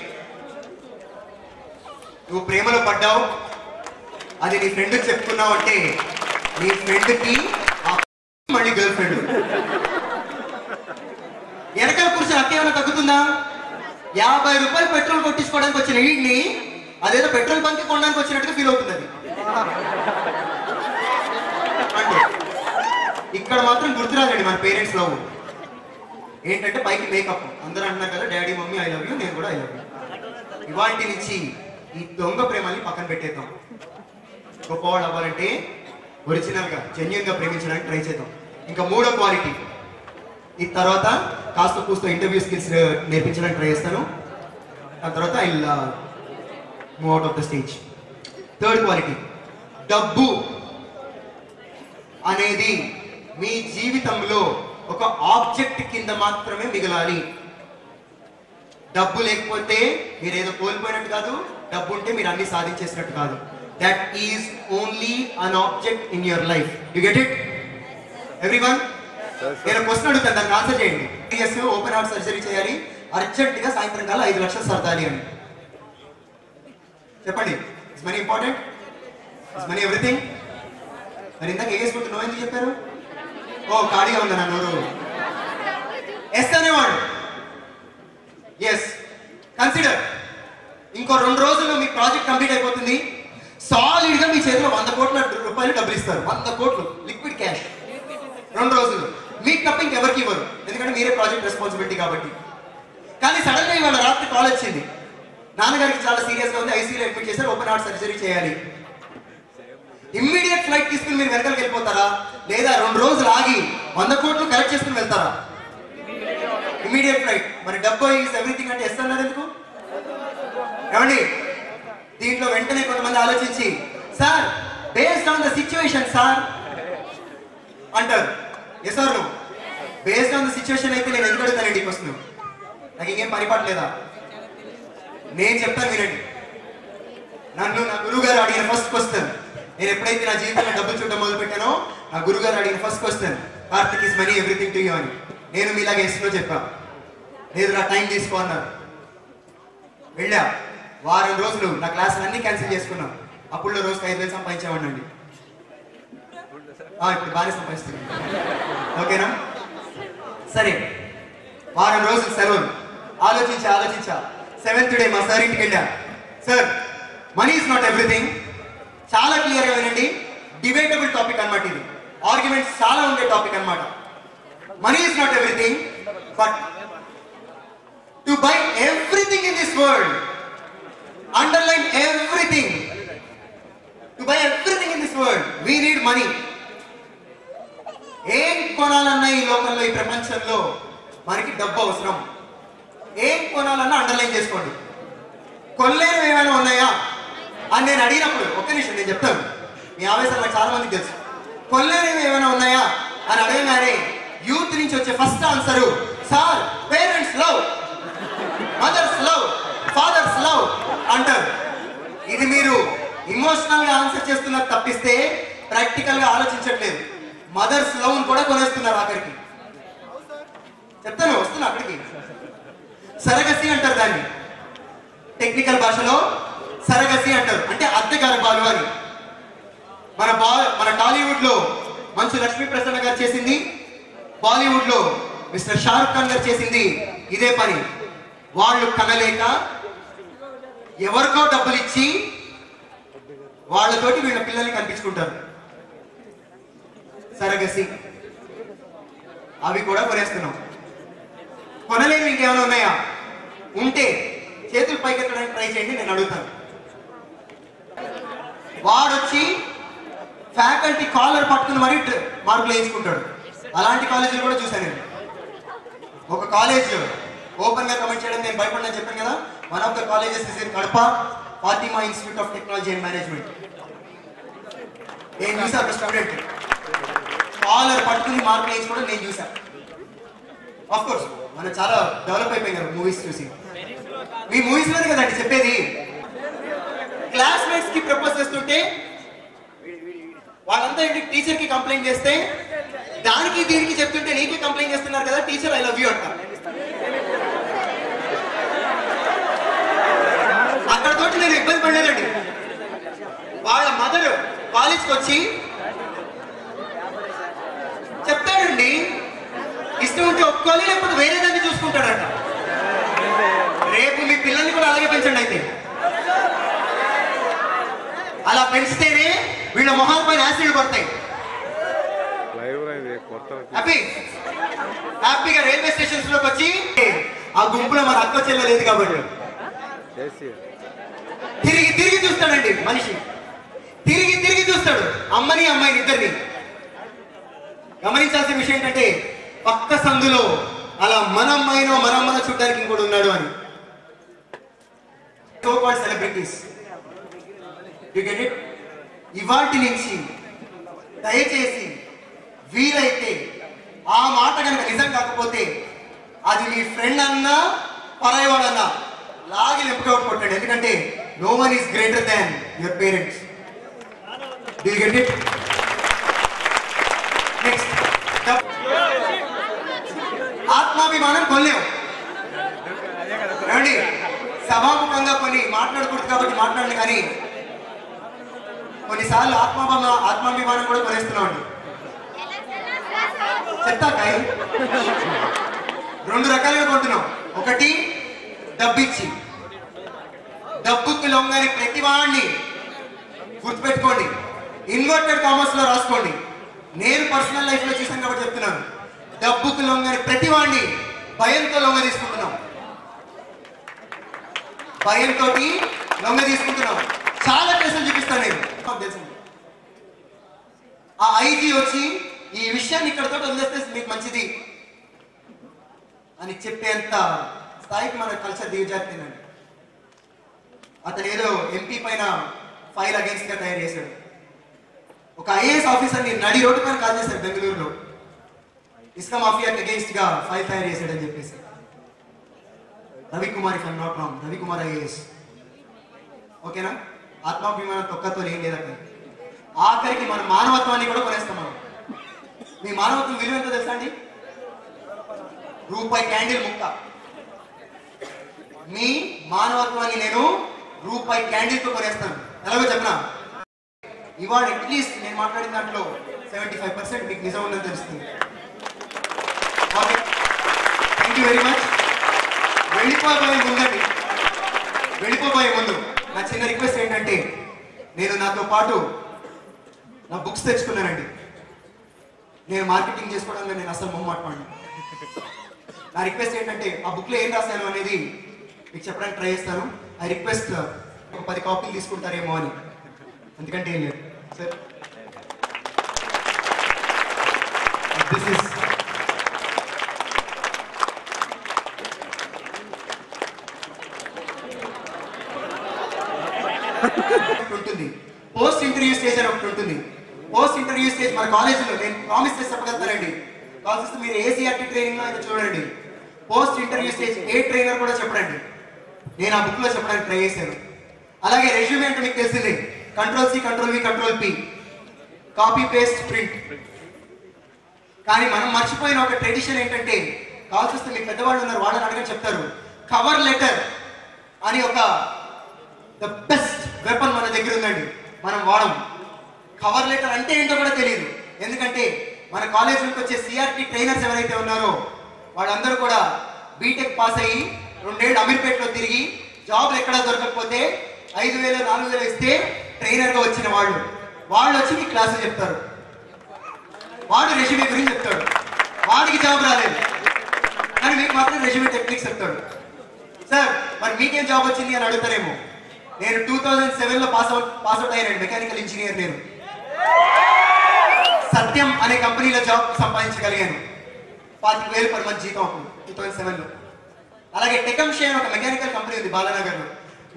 నువ్వు ప్రేమలో పడ్డావు, అది నీ ఫ్రెండ్కి చెప్పుకున్నావు అంటే నీ ఫ్రెండ్కి మళ్ళీ గర్ల్ ఫ్రెండ్. వెనకాల కూర్చొని అక్కేమైనా తగ్గుతుందా? 50 రూపాయలు పెట్రోల్ కొట్టించుకోవడానికి వచ్చిన వీడిని అదేదో పెట్రోల్ బంక్ కొనడానికి వచ్చినట్టుగా ఫీల్ అవుతుంది. అంటే ఇక్కడ మాత్రం గుర్తురాదండి మన పేరెంట్స్ లవ్ ఏంటంటే పైకి మేకప్. అందరూ అంటున్నారు కదా daddy mummy I love you, నేను కూడా ఐ లవ్ యూ. ఇవాటి నుంచి ఈ దొంగ ప్రేమల్ని పక్కన పెట్టేద్దాం. గొప్పవాడు అవ్వాలంటే ఒరిజినల్ గా జెన్యూన్ గా ప్రేమించడానికి ట్రై చేద్దాం. ఇంకా 3వ క్వాలిటీ, ఈ తర్వాత కాస్త కూస్త ఇంటర్వ్యూ స్కిల్స్ నేర్పించడానికి ట్రై చేస్తాను. దాని తర్వాత I move out of the stage. 3rd quality, డబ్బు అనేది మీ జీవితంలో ఒక ఆబ్జెక్ట్ కింద మాత్రమే మిగలాలి. డబ్బు లేకపోతే మీరు ఏదో కోల్పోయినట్టు కాదు, డబ్బు ఉంటే మీరు అన్ని సాధించేసినట్టు కాదు. That is only an object in your life. You get it everyone? నేను క్వశ్చన్ అడుగుతాను, దానికి ఆన్సర్ చేయండి. ఓపెన్ హార్ట్ సర్జరీ చేయాలి, అర్జెంట్ గా సాయంత్రం కాలం 5 లక్షలు సర్దాలి అని చెప్పండి. Is money important? Is money everything? మరి ఇందాక వేసుకుంటున్నావు ఎందుకు చెప్పారు? ఓ ఖాళీగా ఉందా నా నోరు? ఎస్ అనేవాడు. Yes, consider. ఇంకో 2 రోజుల్లో మీ ప్రాజెక్ట్ కంప్లీట్ అయిపోతుంది. సాలిడ్ గా మీ చేతిలో 100 కోట్ల రూపాయలు డబ్బులు ఇస్తారు. 100 కోట్లు లిక్విడ్ క్యాష్ 2 రోజులు. మీకు తప్ప ఇంకెవరికి ఇవ్వరు, ఎందుకంటే మీరే ప్రాజెక్ట్ రెస్పాన్సిబిలిటీ కాబట్టి. కానీ సడన్ గా ఇవాళ రాత్రి కాల్ వచ్చింది, నాన్నగారికి చాలా సీరియస్ గా ఉంది, ఐసీయూలో అడ్మిట్ చేశారు, ఓపెన్ హార్ట్ సర్జరీ చేయాలి. ఇమ్మీడియట్ ఫ్లైట్ తీసుకుని మీరు వెనకాలకి వెళ్ళిపోతారా, లేదా 2 రోజులు ఆగి 100 కోట్లు కలెక్ట్ చేసుకుని వెళ్తారా? Immediate flight. మరి డబ్బు ఈజ్ ఎవ్రీథింగ్ అంటే ఎస్ అన్నారు ఎందుకు? ఏమండి, దీంట్లో వెంటనే కొంతమంది ఆలోచించి sir based on the situation sir అంటారు. ఎస్ సార్, నువ్వు బేస్డ్ ఆన్ ద సిచ్యువేషన్ అయితే నేను ఎందుకు అడుగుతానండి క్వశ్చన్? నాకు ఇంకేం పరిపాట్లేదా? నేను చెప్తాను వినండి. నన్ను నా గురువు గారు అడిగిన ఫస్ట్ క్వశ్చన్, నేను ఎప్పుడైతే నా జీవితంలో డబ్బులు చూడడం మొదలు పెట్టానో నా గురువు గారు అడిగిన first question, Karthik is money everything to you అని. నేను మీలాగా ఎస్లో చెప్పా, లేదు నా టైం తీసుకో అన్నారు. వెళ్ళా, వారం రోజులు నా క్లాసులు అన్ని క్యాన్సిల్ చేసుకున్నాం. అప్పుడు రోజుకి 5,000 సంపాదించేవాడినండి. ఇప్పుడు బాగానే సంపాదిస్తున్నాను. ఓకేనా? సరే, వారం రోజులు సెలవులు. ఆలోచించా 7th డే మా సార్ ఇంటికి వెళ్ళా. Sir money is not everything. చాలా క్లియర్గా వినండి, డిబేటబుల్ టాపిక్ అన్నమాట ఇది, ఆర్గ్యుమెంట్స్ చాలా ఉండే టాపిక్ అన్నమాట. Money is not everything, but to buy everything in this world, underline everything, to buy everything in this world we need money. ఏం కొనాలన్నా ఈ లోకంలో, ఈ ప్రపంచంలో మనకి డబ్బు అవసరం. ఏం కొనాలన్నా అండర్లైన్ చేసుకోండి. కొనలేనివి ఏమైనా ఉన్నాయా అని నేను అడిగినప్పుడు, ఒక్క నిమిషం నేను చెప్తాను, మీ ఆవేశం నాకు చాలా మందికి తెలుసు. కొనలేనివి ఏమైనా ఉన్నాయా అని అడగగానే యూత్ నుంచి వచ్చే first answer sir parents love, mothers love, fathers love అంటారు. ఇది మీరు ఇమోషనల్ గా ఆన్సర్ చేస్తున్నారు తప్పిస్తే ప్రాక్టికల్ గా ఆలోచించట్లేదు. మదర్స్ లవ్ కూడా కొనేస్తున్నారు ఆఖరికి. చెప్తాను, వస్తున్నా అక్కడికి. సరగసి అంటారు దాన్ని, టెక్నికల్ భాషలో సరగసి అంటారు, అంటే అద్దె గర్భాలు అని. మన టాలీవుడ్ లో మంచు లక్ష్మీ ప్రసన్న గారు చేసింది, బాలీవుడ్ లో మిస్టర్ షారుఖ్ ఖాన్ గారు చేసింది ఇదే పని. వాళ్ళు కనలేక ఎవరికో డబ్బులు ఇచ్చి వాళ్ళతోటి వీళ్ళ పిల్లల్ని కనిపించుకుంటారు. సరగసి అవి కూడా కొనేస్తున్నాం. కొనలేని ఇంకేమైనా ఉన్నాయా? ఉంటే చేతులు పైకెత్తడానికి ట్రై చేయండి, నేను అడుగుతాను. వాడొచ్చి ఫ్యాకల్టీ కాలర్ పట్టుకుని మరీ మార్కులు వేయించుకుంటాడు. అలాంటి కాలేజీలు కూడా చూశాను నేను. ఒక కాలేజ్ ఓపెన్ గా కమెంట్ చేయడం నేను భయపడినా చెప్పాను కదా. One of the colleges is in Kadapa, Fatima institute of technology and management. నేను చూసా ఒక స్టూడెంట్ కాలర్ పట్టుకుని మార్కులు వేయించుకోవడం నేను చూసా. ఆఫ్ కోర్స్ మనం చాలా డెవలప్ అయిపోయినారు మూవీస్ చూసి. మీ మూవీస్ లోనే కదండి చెప్పేది. చెప్తుంటే వాళ్ళంతా ఏంటి టీచర్కి కంప్లైంట్ చేస్తే దానికి దీనికి చెప్తుంటే నీకే కంప్లైంట్ చేస్తున్నారు కదా టీచర్ ఐ లవ్ యూ అంట. అక్కడతోటి నేను ఇబ్బంది పడలేదండి. వాళ్ళ మదర్ కాలేజ్కి వచ్చి చెప్తాడండి, ఇష్టం ఉంటే ఒప్పుకోవాలి లేకపోతే వేరే దాన్ని చూసుకుంటాడంట. రేపు మీ పిల్లల్ని కూడా అలాగే పెంచండి. అయితే అలా పెంచితేనే వీళ్ళ మొహాల పైన యాసిడ్ పడతాయి. హ్యాపీగా రైల్వే స్టేషన్స్ లోకి వచ్చి ఆ గుంపులో మన అక్క చెల్లలేదు కాబట్టి తిరిగి తిరిగి చూస్తాడండి మనిషి. తిరిగి తిరిగి చూస్తాడు అమ్మని అమ్మాయిని ఇద్దరిని. గమనించాల్సిన విషయం ఏంటంటే పక్క సందులో అలా మన అమ్మాయినో మన అమ్మనో చూడడానికి ఇంకోటి ఉన్నాడు అని. So called celebrities. You get it? ఇవాటి నుంచి దయచేసి వీలైతే ఆ మాట కనుక నిజం కాకపోతే అది మీ ఫ్రెండ్ అన్నా పరాయవాడన్నా లాగి లెప్పుగా కొట్టండి. ఎందుకంటే no one is greater than your parents. Do you get it? Next, ఆత్మాభిమానం కొనలేము. ఏమండి, సభాముఖంగా కొన్ని మాట్లాడకూడదు కాబట్టి మాట్లాడండి, కానీ కొన్నిసార్లు ఆత్మాభిమానం కూడా కొనేస్తున్నాం అండి. చెప్తాకాయ 2 రకాలుగా కొంటున్నాం. ఒకటి డబ్బిచ్చి, డబ్బుకి లొంగని ప్రతివాడిని గుర్తుపెట్టుకోండి, ఇన్వర్టెడ్ కామర్స్ లో రాసుకోండి. నేను పర్సనల్ లైఫ్ లో చూసాను కాబట్టి చెప్తున్నాను. డబ్బుకి లొంగని ప్రతివాడిని భయంతో లొంగ తీసుకుంటున్నాం. భయంతో లొంగ తీసుకుంటున్నాం. చాలా కేసులు చూపిస్తాను నేను. తెలుసు ఆ ఐజీ వచ్చి ఈ విషయాన్ని ఇక్కడతో వదిలేస్తే మీకు మంచిది అని చెప్పేంత స్థాయికి మన కల్చర్ దిగజారుతుందండి. అతను ఏదో ఎంపీ పైన ఫైల్ అగేన్స్ట్ గా తయారు చేశాడు. ఒక ఐఏఎస్ ఆఫీసర్ని నడి రోడ్డు పైన కాల్ చేశారు బెంగళూరులో. ఇసుక మాఫియాకి అగేన్స్ట్ గా ఫైల్ తయారు చేశాడని చెప్పేసి. Ravikumar, if I'm not wrong, Ravikumar IAS. ఓకేనా? ఆత్మాభిమానం తొక్కతో ఏం లేదు అక్కడ. ఆఖరికి మన మానవత్వాన్ని కూడా కొనేస్తాం మనం. మీ మానవత్వం విలువ ఎంతో తెలుసా అండి? రూపాయి క్యాండిల్ ముక్క. మీ మానవత్వాన్ని నేను రూపాయి క్యాండిల్ తో కొనేస్తాను. ఎలాగో చెప్పనా? ఇవాళ అట్లీస్ట్ నేను మాట్లాడిన దాంట్లో 75% మీకు నిజం ఉందని తెలుస్తుంది. Okay, thank you very much. వెళ్ళిపోబోయే ముందు నా చిన్న రిక్వెస్ట్ ఏంటంటే, నేను నాతో పాటు నా బుక్స్ తెచ్చుకున్నానండి. నేను మార్కెటింగ్ చేసుకోవడంలో నేను అసలు మొహమాటపడను. నా రిక్వెస్ట్ ఏంటంటే, ఆ బుక్లో ఏం రాశాను అనేది మీకు చెప్పడానికి ట్రై చేస్తాను. ఐ రిక్వెస్ట్ ఒక 10 కాపీలు తీసుకుంటారేమో అని. ఎందుకంటే ఏం లేదు సార్, దిస్ ఇస్ ఉంటుంది. పోస్ట్ ఇంటర్వ్యూ స్టేజ్ అని ఒకటి ఉంటుంది. పోస్ట్ ఇంటర్వ్యూ స్టేజ్ మన కాలేజీలో నేను ప్రామిస్ చేసి చెప్పగలుగుతానండి. కాల్స్ మీరు ఏసీఆర్టీ ట్రైనింగ్ లో అయితే చూడండి. పోస్ట్ ఇంటర్వ్యూ స్టేజ్ ఏ ట్రైనర్ కూడా చెప్పడండి. నేను ఆ బుక్ లో చెప్పడానికి ట్రై చేశాను. అలాగే రెజ్యూమే అంటే మీకు తెలిసిందే, control C, control V, control P, copy paste, print. కానీ మనం మర్చిపోయిన ఒక ట్రెడిషన్ ఏంటంటే, కాల్స్ వస్తే మీ పెద్దవాళ్ళు ఉన్నారు, వాళ్ళని అడగని చెప్తారు. కవర్ లెటర్ అని ఒక ద బెస్ట్ వెపన్ మన దగ్గర ఉందండి. మనం వాడం. కవర్ లెటర్ అంటే ఏంటో కూడా తెలియదు. ఎందుకంటే మన కాలేజీకి వచ్చే సిఆర్టీ ట్రైనర్స్ ఎవరైతే ఉన్నారో వాళ్ళందరూ కూడా బీటెక్ పాస్ అయ్యి 2 ఏళ్ళు అమీర్పేటలో తిరిగి జాబ్లు ఎక్కడా దొరకకపోతే 5,000 4,000 ఇస్తే ట్రైనర్గా వచ్చిన వాళ్ళు వచ్చి మీకు క్లాసులు చెప్తారు. వాడు రెజ్యూమే గురించి చెప్తాడు. వాడికి జాబ్ రాలేదు కానీ మీకు మాత్రం రెజ్యూమే టెక్నిక్స్ చెప్తాడు. సార్ మరి మీకేం జాబ్ వచ్చింది అని అడుగుతారేమో. నేను 2007లో పాస్అవుట్ అయ్యానండి, మెకానికల్ ఇంజనీర్. నేను సత్యం అనే కంపెనీలో జాబ్ సంపాదించగలిగాను. 25,000 per month జీతం అప్పుడు 2007లో. అలాగే టెకంషే అని ఒక మెకానికల్ కంపెనీ ఉంది బాలానగర్లో.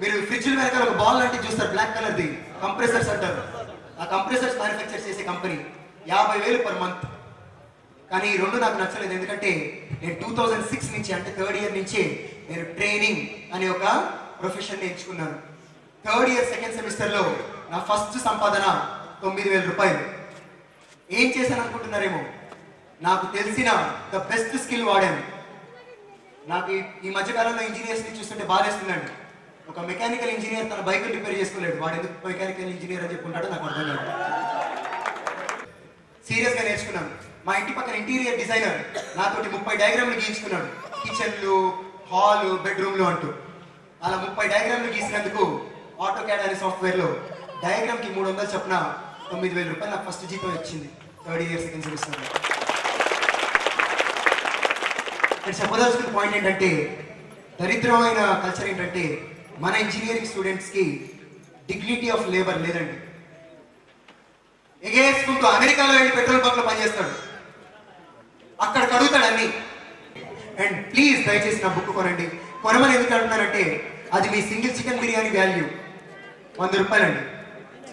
మీరు ఫ్రిడ్జ్ల వెనకాల ఒక బాల్ లాంటివి చూస్తారు, బ్లాక్ కలర్ది, కంప్రెసర్స్ అంటారు. ఆ కంప్రెసర్స్ మ్యానుఫ్యాక్చర్ చేసే కంపెనీ. 50,000 per month. కానీ ఈ రెండు నాకు నచ్చలేదు. ఎందుకంటే నేను 2006 నుంచి, అంటే 3rd year నుంచే నేను ట్రైనింగ్ అనే ఒక ప్రొఫెషన్ ఎంచుకున్నాను. 3rd year 2nd సెమిస్టర్లో నా ఫస్ట్ సంపాదన 9,000 రూపాయలు. ఏం చేశాను అనుకుంటున్నారేమో, నాకు తెలిసిన ద బెస్ట్ స్కిల్ వాడాను. నాకు ఈ మధ్యకాలంలో ఇంజనీర్స్ని చూస్తుంటే బాధేస్తుందండి. ఒక మెకానికల్ ఇంజనీర్ తన బైక్ రిపేర్ చేసుకోలేడు, వాడు ఎందుకు మెకానికల్ ఇంజనీర్ అని చెప్పుకుంటాడో నాకు అర్థం కాదు. సీరియస్గా నేర్చుకున్నాను. మా ఇంటి పక్కన ఇంటీరియర్ డిజైనర్ నాతోటి 30 డయాగ్రామ్లు గీయించుకున్నాడు, కిచెన్లు, హాల్, బెడ్రూమ్లు అంటూ. అలా 30 డయాగ్రామ్లు గీసినందుకు ఆటో క్యాడ్ అనే సాఫ్ట్వేర్లో డయాగ్రామ్కి 300 చొప్పున 9,000 రూపాయలు నాకు ఫస్ట్ జీతం వచ్చింది 3rd ఇయర్ సెకండ్ సెమిస్టర్లో. ఇక్కడ చెప్పదలుచుకున్న పాయింట్ ఏంటంటే, దరిద్రమైన కల్చర్ ఏంటంటే మన ఇంజనీరింగ్ స్టూడెంట్స్కి డిగ్నిటీ ఆఫ్ లేబర్ లేదండి. ఎగేసుకుంటూ అమెరికాలో వెళ్ళి పెట్రోల్ బంక్లో పనిచేస్తాడు, అక్కడ కడుగుతాడు అన్ని. అండ్ ప్లీజ్ దయచేసి నా బుక్ కొనండి. కొనమని ఎందుకు అంటున్నానంటే, అది మీ సింగిల్ చికెన్ బిర్యానీ వాల్యూ 100 రూపాయలండి.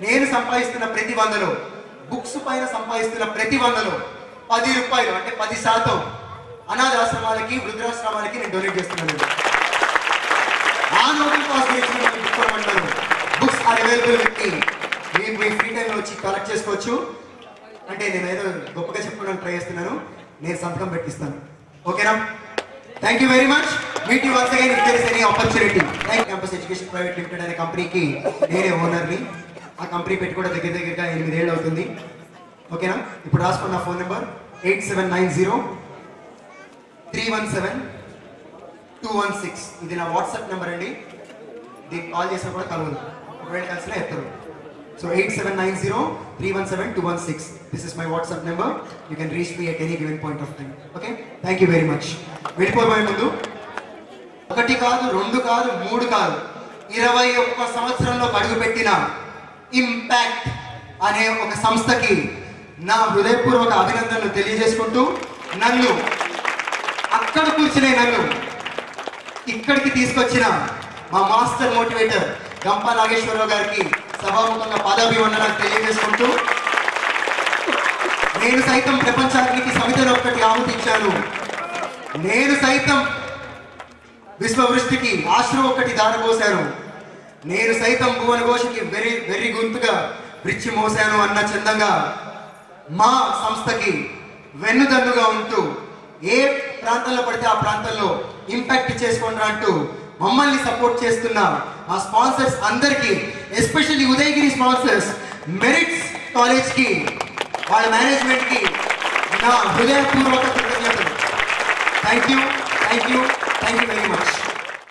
నేను సంపాదిస్తున్న ప్రతి 100లో, బుక్స్ పైన సంపాదిస్తున్న ప్రతి 100లో 10 రూపాయలు అంటే 10% అనాథాశ్రమాలకి, వృద్ధాశ్రమాలకి నేను డొనేట్ చేస్తున్నాను. ఆ నోబెల్ కాజ్ గురించి నేను బుక్ కొనమంటాను. Books are available with me. మీరు మీ ఫ్రీ టైంలో వచ్చి కలెక్ట్ చేసుకోవచ్చు. అంటే నేను ఏదో గొప్పగా చెప్పుకోవడానికి ట్రై చేస్తున్నాను, నేను సంతకం పెట్టిస్తాను. ఓకేనా? Thank you very much. Meet you once again if there is any opportunity. Campus Education Private Limited అనే కంపెనీకి నేనే ఓనర్ని. ఆ కంపెనీ పెట్టి కూడా దగ్గరగా 8 ఏళ్ళు అవుతుంది. ఓకేనా? ఇప్పుడు రాసుకున్న ఫోన్ నెంబర్ 8790-317-216. ఇది నా వాట్సాప్ నెంబర్ అండి. దీనికి కాల్ చేసినా కూడా కలవదు, ఒకవేళ కలిసినా ఎత్తరు. So 8790-317-216. This is my WhatsApp number. You can reach me at any given point of time. Okay? Thank you very much. వెళ్ళిపోయే ముందు 1 కాదు, 2 కాదు, 3 కాదు, 21 సంవత్సరంలో అడుగుపెట్టిన ఇంపాక్ట్ అనే ఒక సంస్థకి నా హృదయపూర్వక అభినందనలు తెలియజేసుకుంటూ, నన్ను అక్కడ కూర్చునే నన్ను ఇక్కడికి తీసుకొచ్చిన మా మాస్టర్ మోటివేటర్ గంపా నాగేశ్వరరావు గారికి సభాముఖంగా పాదాభివందనాలు తెలియజేసుకుంటూ, నేను సైతం ప్రపంచానికి సమితిని ఒక్కటి ఆహుతించాను, నేను సైతం విశ్వవృష్టికి ఆశ్రయం ఒక్కటి దారపోశాను, నేను సైతం భువన ఘోషకి వెర్రి గొంతుగా బ్రిడ్జి మోసాను అన్న చందంగా మా సంస్థకి వెన్నుదన్నుగా ఉంటూ, ఏ ప్రాంతంలో పడితే ఆ ప్రాంతంలో ఇంపాక్ట్ చేసుకోండి అంటూ మమ్మల్ని సపోర్ట్ చేస్తున్న మా స్పాన్సర్స్ అందరికీ, ఎస్పెషల్లీ ఉదయగిరి స్పాన్సర్స్, మెరిట్స్ కాలేజ్కి, వాళ్ళ మేనేజ్మెంట్కి నా హృదయపూర్వక కృతజ్ఞతలు. Thank you very much.